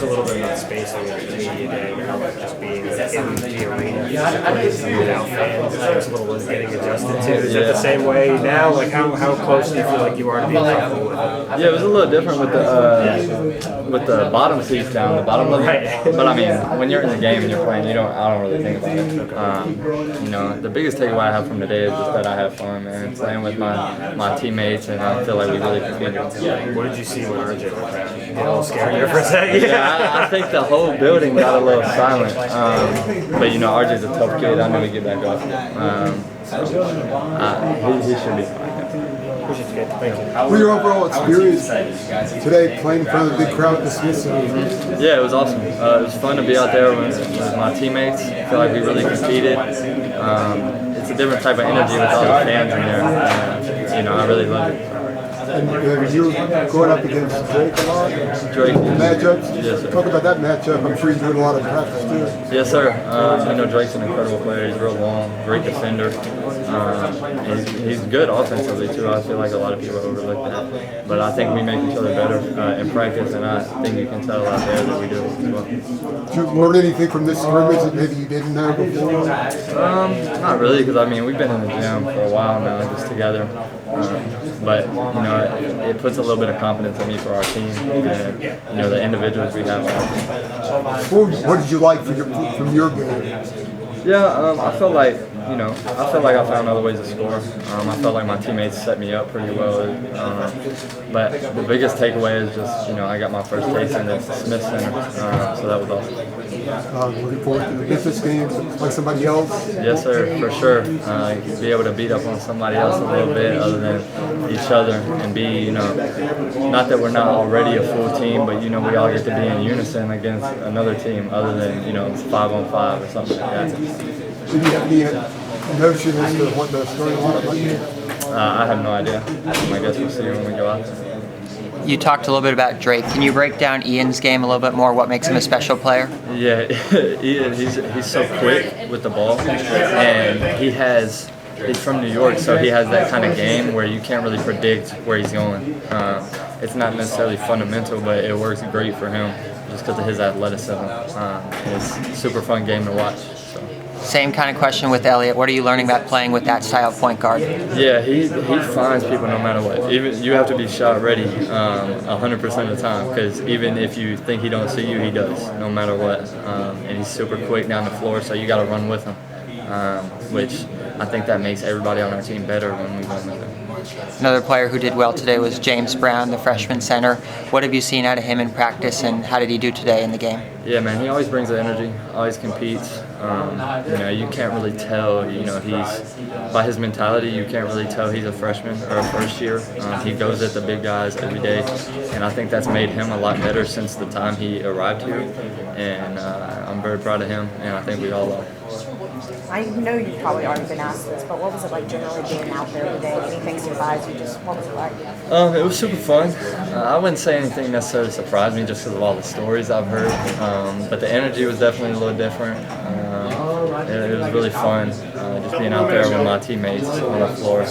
talked a little bit about spacing at the media day and how like just being in the arena without fans is a little bit getting adjusted to. Is it the same way now? Like how close do you feel like you are to being comfortable with it? Yeah, it was a little different with the bottom seats down, the bottom level. Right. But I mean, when you're in the game and you're playing, I don't really think about it. You know, the biggest takeaway I have from today is just that I have fun, man. Playing with my teammates, and I feel like we really competed. What did you see when RJ went down? Get a little scared there for a second? Yeah, I think the whole building got a little silent. But you know, RJ's a tough kid. I know he'd get back up. He should be fine. What was your overall experience today playing in front of the big crowd this season? Yeah, it was awesome. It was fun to be out there with my teammates. I feel like we really competed. It's a different type of energy with all the fans in there. You know, I really loved it. And you're going up against Drake a lot? Drake. Matchups? Yes, sir. Talk about that matchup. I'm sure you're doing a lot of practice too. Yes, sir. I know Drake's an incredible player. He's real long, great defender. He's good offensively too. I feel like a lot of people overlook that. But I think we make each other better in practice, and I think you can tell out there that we do as well. Did you learn anything from this scrimmage that maybe you didn't know before? Not really, because I mean we've been in the gym for a while now, just together. But you know, it puts a little bit of confidence in me for our team, and you know the individuals we have on our team. What did you like from your game? Yeah, I felt like I found other ways to score. I felt like my teammates set me up pretty well. But the biggest takeaway is just, you know, I got my first taste in the Smith Center, so that was awesome. Looking forward to the Memphis game, like somebody else? Yes, sir, for sure. Be able to beat up on somebody else a little bit other than each other, and be, you know, not that we're not already a full team, but, you know, we all get to be in unison against another team other than, you know, 5-on-5 or something like that. Do you have any notion as to what the starting lineup might be? I have no idea. I guess we'll see when we go out there. You talked a little bit about Drake. Can you break down Ian's game a little bit more? What makes him a special player? Yeah, Ian, he's so quick with the ball, and he's from New York, so he has that kind of game where you can't really predict where he's going. It's not necessarily fundamental, but it works great for him just because of his athleticism. It's a super fun game to watch. So. Same kind of question with Elliott. What are you learning about playing with that style of point guard? Yeah, he finds people no matter what. Even you have to be shot ready 100% of the time, because even if you think he don't see you, he does, no matter what. And he's super quick down the floor, so you got to run with him, which I think that makes everybody on our team better when we run with him. Another player who did well today was James Brown, the freshman center. What have you seen out of him in practice, and how did he do today in the game? Yeah, man, he always brings the energy, always competes. You know, you can't really tell, you know, by his mentality, you can't really tell he's a freshman or a first year. He goes at the big guys every day, and I think that's made him a lot better since the time he arrived here. And I'm very proud of him, and I think we all are. I know you've probably already been asked this, but what was it like generally being out there today? Anything surprised you? What was it like? It was super fun. I wouldn't say anything necessarily surprised me just because of all the stories I've heard. But the energy was definitely a little different. It was really fun just being out there with my teammates on the floor,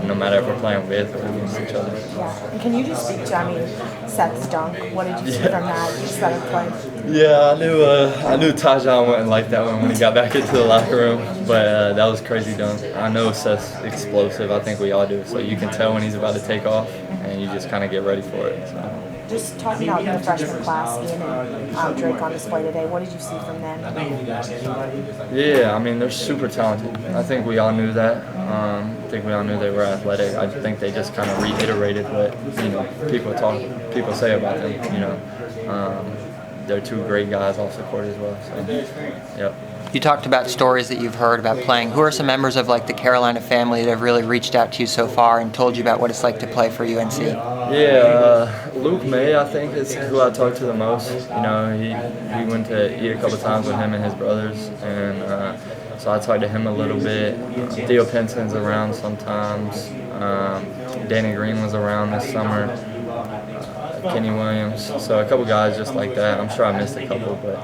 no matter if we're playing with or against each other. Yeah. And can you just speak to, Seth's dunk? What did you see from that? You set up play. Yeah, I knew Tyson wouldn't like that one when he got back into the locker room, but that was crazy dunk. I know Seth's explosive. I think we all do. So you can tell when he's about to take off, and you just kind of get ready for it. So. Just talking about the freshman class, Ian and Drake on display today, what did you see from them? Yeah, I mean, they're super talented. I think we all knew that. I think we all knew they were athletic. I think they just kind of reiterated what, you know, people say about them. You know, they're two great guys off the court as well. So, yep. You talked about stories that you've heard about playing. Who are some members of like the Carolina family that have really reached out to you so far and told you about what it's like to play for UNC? Yeah, Luke May, I think, is who I talked to the most. You know, we went to eat a couple times with him and his brothers, and so I talked to him a little bit. Theo Penson's around sometimes. Danny Green was around this summer. Kenny Williams. So a couple guys just like that. I'm sure I missed a couple, but.